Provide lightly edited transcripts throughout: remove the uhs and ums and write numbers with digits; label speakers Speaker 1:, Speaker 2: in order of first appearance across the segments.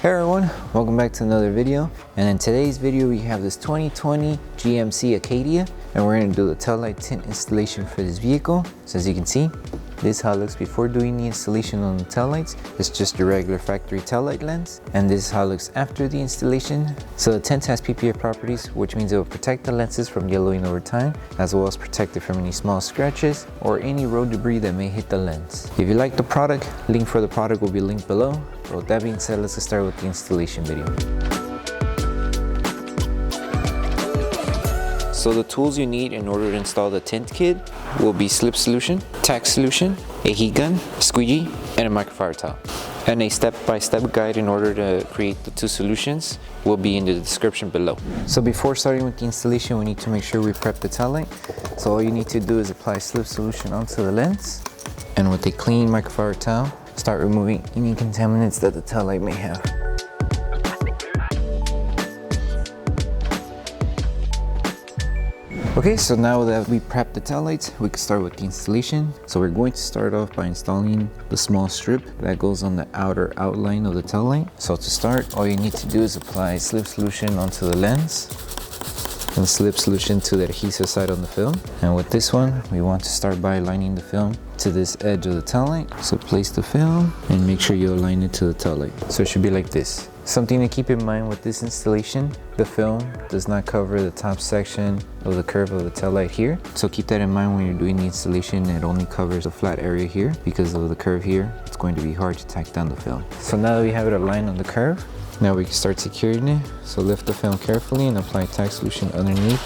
Speaker 1: Hey everyone, welcome back to another video. And in today's video we have this 2020 GMC Acadia and we're going to do the Taillight Tint installation for this vehicle. So as you can see, this is how it looks before doing the installation on the taillights. It's just a regular factory taillight lens. And this is how it looks after the installation. So the tint has PPF properties, which means it will protect the lenses from yellowing over time, as well as protect it from any small scratches or any road debris that may hit the lens. If you like the product, link for the product will be linked below. But with that being said, let's get started with the installation video. So the tools you need in order to install the tint kit will be Slip Solution, Tack Solution, a heat gun, squeegee, and a microfiber towel. And a step-by-step guide in order to create the two solutions will be in the description below. So before starting with the installation, we need to make sure we prep the taillight. So all you need to do is apply Slip Solution onto the lens, and with a clean microfiber towel, start removing any contaminants that the taillight may have. Okay, so now that we prepped the taillights, we can start with the installation. So we're going to start off by installing the small strip that goes on the outer outline of the taillight. So to start, all you need to do is apply Slip Solution onto the lens and Slip Solution to the adhesive side on the film. And with this one, we want to start by aligning the film to this edge of the taillight. So place the film and make sure you align it to the taillight. So it should be like this. Something to keep in mind with this installation, the film does not cover the top section of the curve of the taillight here. So keep that in mind when you're doing the installation. It only covers the flat area here. Because of the curve here, it's going to be hard to tack down the film. So now that we have it aligned on the curve, now we can start securing it. So lift the film carefully and apply Tack Solution underneath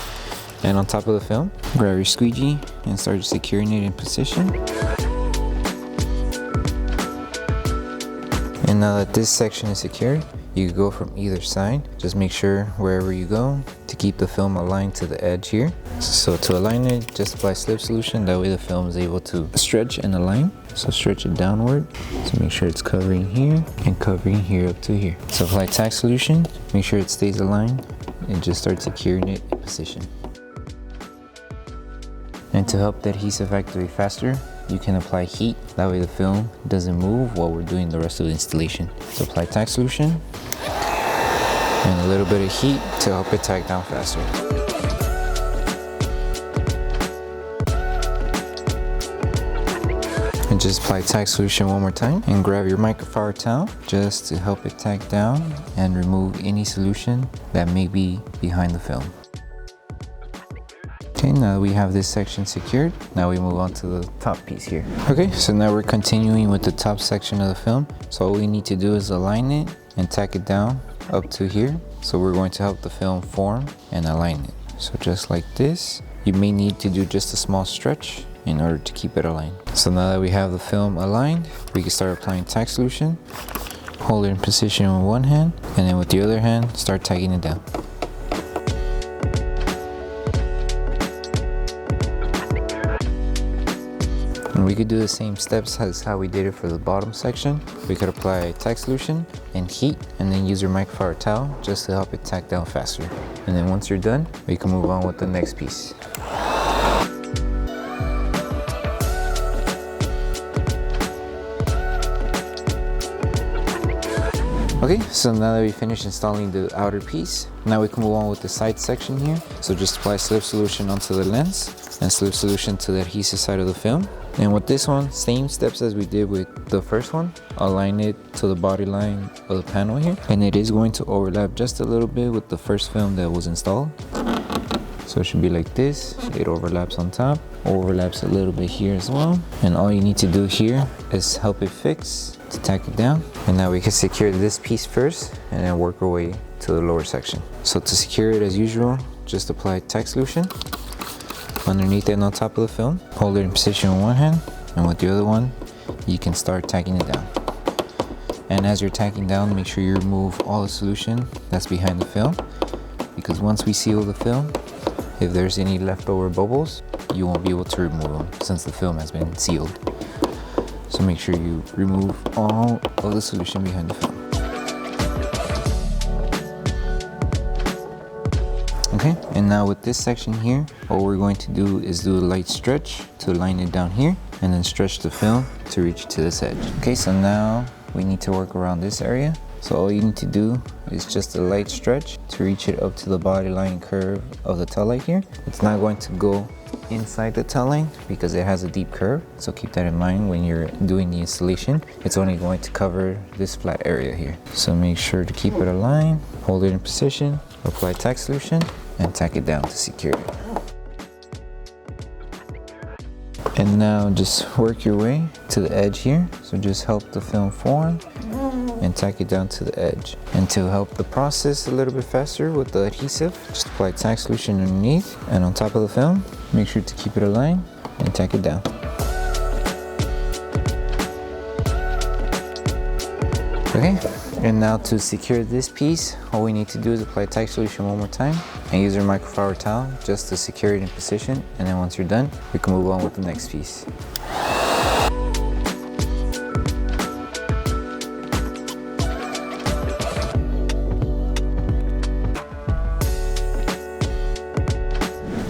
Speaker 1: and on top of the film. Grab your squeegee and start securing it in position. And now that this section is secured, you can go from either side. Just make sure wherever you go to keep the film aligned to the edge here. So to align it, just apply Slip Solution. That way the film is able to stretch and align. So stretch it downward. So make sure it's covering here and covering here up to here. So apply Tack Solution. Make sure it stays aligned and just start securing it in position. And to help the adhesive activate faster, you can apply heat. That way the film doesn't move while we're doing the rest of the installation. So apply Tack Solution and a little bit of heat to help it tack down faster. And just apply Tack Solution one more time and grab your microfiber towel just to help it tack down and remove any solution that may be behind the film. Okay, now that we have this section secured, now we move on to the top piece here. Okay, so now we're continuing with the top section of the film. So all we need to do is align it and tack it down up to here. So we're going to help the film form and align it. So just like this, you may need to do just a small stretch in order to keep it aligned. So now that we have the film aligned, we can start applying Tack Solution. Hold it in position with one hand, and then with the other hand, start tacking it down. And we could do the same steps as how we did it for the bottom section. We could apply Tack Solution and heat, and then use your microfiber towel just to help it tack down faster. And then once you're done, we can move on with the next piece. Okay, so now that we finished installing the outer piece, now we can move on with the side section here. So just apply Slip Solution onto the lens and Slip Solution to the adhesive side of the film. And with this one, same steps as we did with the first one. Align it to the body line of the panel here. And it is going to overlap just a little bit with the first film that was installed. So it should be like this. It overlaps on top, overlaps a little bit here as well. And all you need to do here is help it fix to tack it down. And now we can secure this piece first and then work our way to the lower section. So to secure it as usual, just apply Tack Solution underneath and on top of the film. Hold it in position with one hand, and with the other one, you can start tacking it down. And as you're tacking down, make sure you remove all the solution that's behind the film, because once we seal the film, if there's any leftover bubbles, you won't be able to remove them since the film has been sealed. So make sure you remove all of the solution behind the film. Okay, and now with this section here, all we're going to do is do a light stretch to line it down here, and then stretch the film to reach to this edge. Okay, so now we need to work around this area. So all you need to do is just a light stretch to reach it up to the body line curve of the tail light here. It's not going to go inside the tail line because it has a deep curve, so keep that in mind when you're doing the installation. It's only going to cover this flat area here. So make sure to keep it aligned, hold it in position, apply tack solution, and tack it down to secure it. And now just work your way to the edge here. So just help the film form and tack it down to the edge. And to help the process a little bit faster with the adhesive, just apply tack solution underneath and on top of the film. Make sure to keep it aligned and tack it down. Okay, and now to secure this piece, all we need to do is apply tack solution one more time and use our microfiber towel just to secure it in position. And then once you're done, we can move on with the next piece.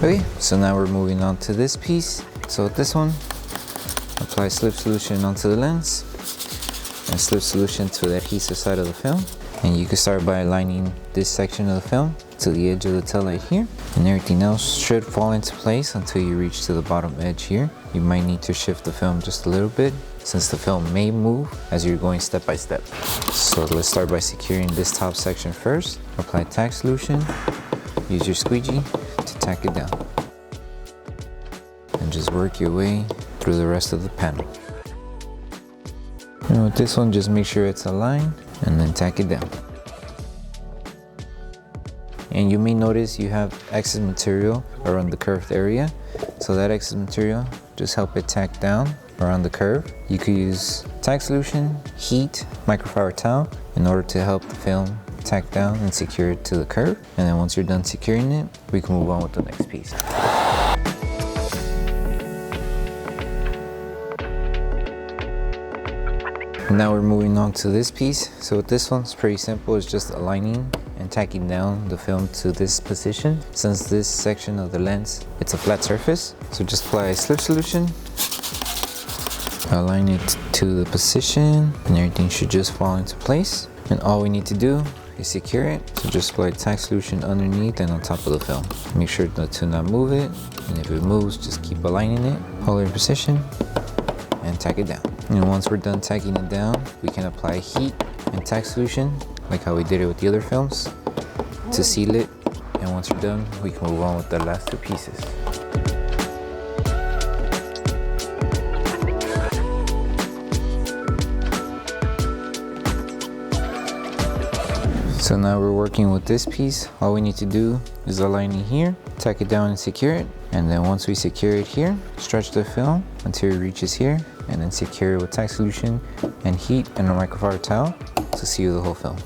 Speaker 1: Okay, so now we're moving on to this piece. So with this one, apply slip solution onto the lens and slip solution to the adhesive side of the film. And you can start by aligning this section of the film to the edge of the tail light here. And everything else should fall into place until you reach to the bottom edge here. You might need to shift the film just a little bit since the film may move as you're going step by step. So let's start by securing this top section first. Apply tack solution, use your squeegee to tack it down. And just work your way through the rest of the panel. And with this one, just make sure it's aligned and then tack it down. And you may notice you have excess material around the curved area. So that excess material, just help it tack down around the curve. You could use tack solution, heat, microfiber towel in order to help the film tack down and secure it to the curve. And then once you're done securing it, we can move on with the next piece. Now we're moving on to this piece. So with this one, it's pretty simple. It's just aligning and tacking down the film to this position. Since this section of the lens, it's a flat surface. So just apply slip solution, align it to the position, and everything should just fall into place. And all we need to do is secure it. So just apply tack solution underneath and on top of the film. Make sure to not move it. And if it moves, just keep aligning it, hold it in position, and tack it down. And once we're done tacking it down, we can apply heat and tack solution like how we did it with the other films to seal it. And once you're done, we can move on with the last two pieces. So now we're working with this piece. All we need to do is align it here, tack it down and secure it. And then once we secure it here, stretch the film until it reaches here, and then secure it with tack solution and heat and a microfiber towel to seal the whole film.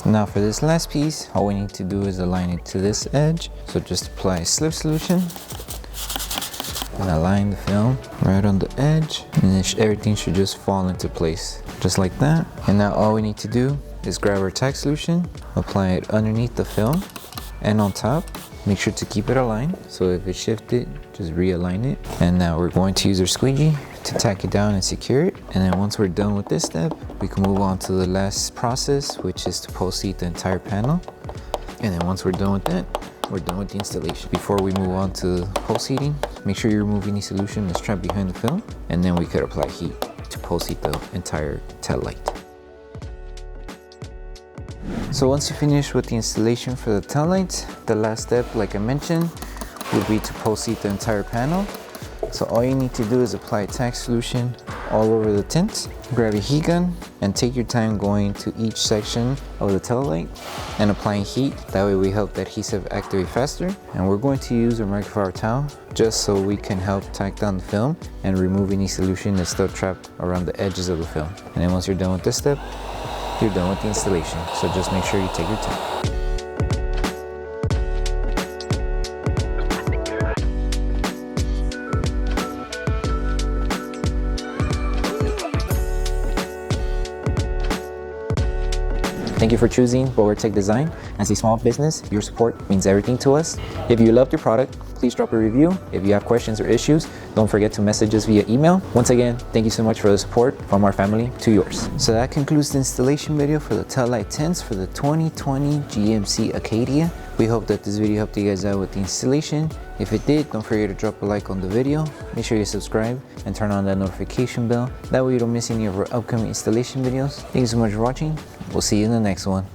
Speaker 1: Now for this last piece, all we need to do is align it to this edge. So just apply slip solution and align the film right on the edge, and then everything should just fall into place, just like that. And now all we need to do is grab our tack solution, apply it underneath the film and on top. Make sure to keep it aligned, so if it shifted, just realign it. And now we're going to use our squeegee to tack it down and secure it. And then once we're done with this step, we can move on to the last process, which is to post heat the entire panel. And then once we're done with that, we're done with the installation. Before we move on to post heating, make sure you remove any solution that's trapped behind the film, and then we could apply heat to post heat the entire tail light. So once you finish with the installation for the tail lights, the last step, like I mentioned, would be to post heat the entire panel. So all you need to do is apply tack solution all over the tint. Grab your heat gun and take your time going to each section of the tail light and applying heat. That way we help the adhesive activate faster. And we're going to use a microfiber towel just so we can help tack down the film and remove any solution that's still trapped around the edges of the film. And then once you're done with this step, you're done with the installation. So just make sure you take your time. Thank you for choosing Bogar Tech Design. As a small business, your support means everything to us. If you loved your product, please drop a review. If you have questions or issues, don't forget to message us via email. Once again, thank you so much for the support from our family to yours. So that concludes the installation video for the Taillight tints for the 2020 GMC Acadia. We hope that this video helped you guys out with the installation. If it did, don't forget to drop a like on the video. Make sure you subscribe and turn on that notification bell. That way you don't miss any of our upcoming installation videos. Thank you so much for watching. We'll see you in the next one.